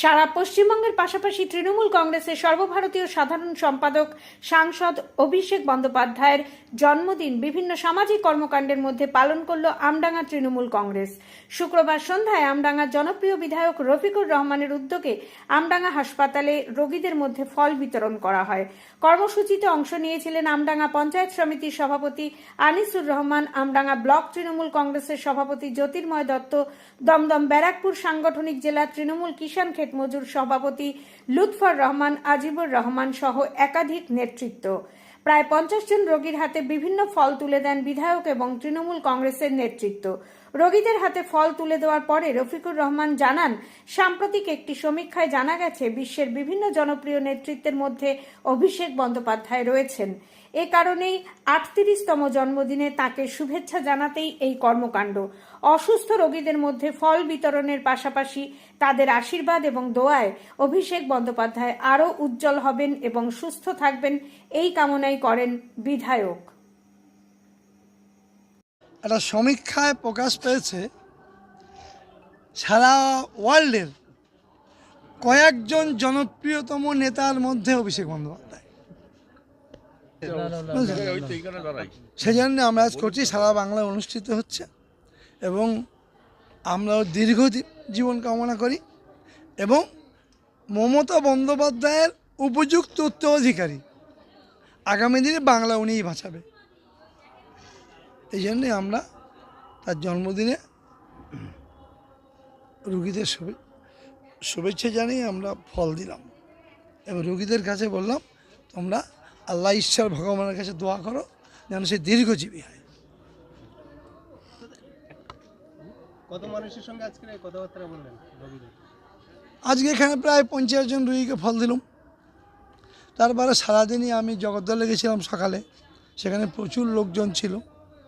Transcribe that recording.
সারা পশ্চিমবঙ্গের পাশাপাশি তৃণমূল কংগ্রেসের সর্বভারতীয় সাধারণ সম্পাদক সাংসদ অভিষেক বন্দ্যোপাধ্যায়ের জন্মদিন বিভিন্ন সামাজিক কর্মকাণ্ডের মধ্যে পালন করল আমডাঙ্গা তৃণমূল কংগ্রেস। শুক্রবার সন্ধ্যায় আমডাঙ্গার জনপ্রিয় বিধায়ক রফিকুর রহমানের উদ্যোগে আমডাঙ্গা হাসপাতালে রোগীদের মধ্যে ফল বিতরণ করা হয়। কর্মসূচিতে অংশ নিয়েছিলেন আমডাঙ্গা পঞ্চায়েত সমিতির সভাপতি আনিসুর রহমান, আমডাঙ্গা ব্লক তৃণমূল কংগ্রেসের সভাপতি জ্যোতির্ময় দত্ত, দমদম ব্যারাকপুর সাংগঠনিক জেলা তৃণমূল কিষাণ মজুর সভাপতি লুৎফর রহমান, আজিবুর রহমান সহ একাধিক নেতৃত্ব। প্রায় 50 জন রোগীর হাতে বিভিন্ন ফল তুলে দেন বিধায়ক এবং তৃণমূল কংগ্রেসের নেতৃত্ব। রোগীদের হাতে ফল তুলে দেওয়ার পরে রফিকুর রহমান জানান, সাম্প্রতিক একটি সমীক্ষায় জানা গেছে বিশ্বের বিভিন্ন জনপ্রিয় নেতৃত্বের মধ্যে অভিষেক বন্দ্যোপাধ্যায় রয়েছেন। এ কারণেই 38তম জন্মদিনে তাকে শুভেচ্ছা জানাতেই এই কর্মকাণ্ড। অসুস্থ রোগীদের মধ্যে ফল বিতরণের পাশাপাশি তাদের আশীর্বাদ এবং দোয়ায় অভিষেক বন্দ্যোপাধ্যায় আরও উজ্জ্বল হবেন এবং সুস্থ থাকবেন, এই কামনাই করেন বিধায়ক। একটা সমীক্ষায় প্রকাশ পেয়েছে সারা ওয়ার্ল্ডের কয়েকজন জনপ্রিয়তম নেতার মধ্যে অভিষেক বন্দ্যোপাধ্যায়। সেই জন্য আমরা আজ করছি, সারা বাংলায় অনুষ্ঠিত হচ্ছে এবং আমরাও দীর্ঘ জীবন কামনা করি এবং মমতা বন্দ্যোপাধ্যায়ের উপযুক্ত উত্তরাধিকারী আগামী দিনে বাংলা উনিই বাঁচাবে। এই জন্যে আমরা তার জন্মদিনে রুগীদের শুভেচ্ছা জানিয়ে আমরা ফল দিলাম এবং রুগীদের কাছে বললাম, তোমরা আল্লাহ ঈশ্বর ভগবানের কাছে দোয়া করো যেন সে দীর্ঘজীবী হয়। কত মানুষের সঙ্গে আজকে কথাবার্তা বললেন রোগীদের? আজকে এখানে প্রায় 50 জন রুগীকে ফল দিলাম। তারপরে সারাদিনই আমি জগদ্দলে গেছিলাম সকালে, সেখানে প্রচুর লোকজন ছিল।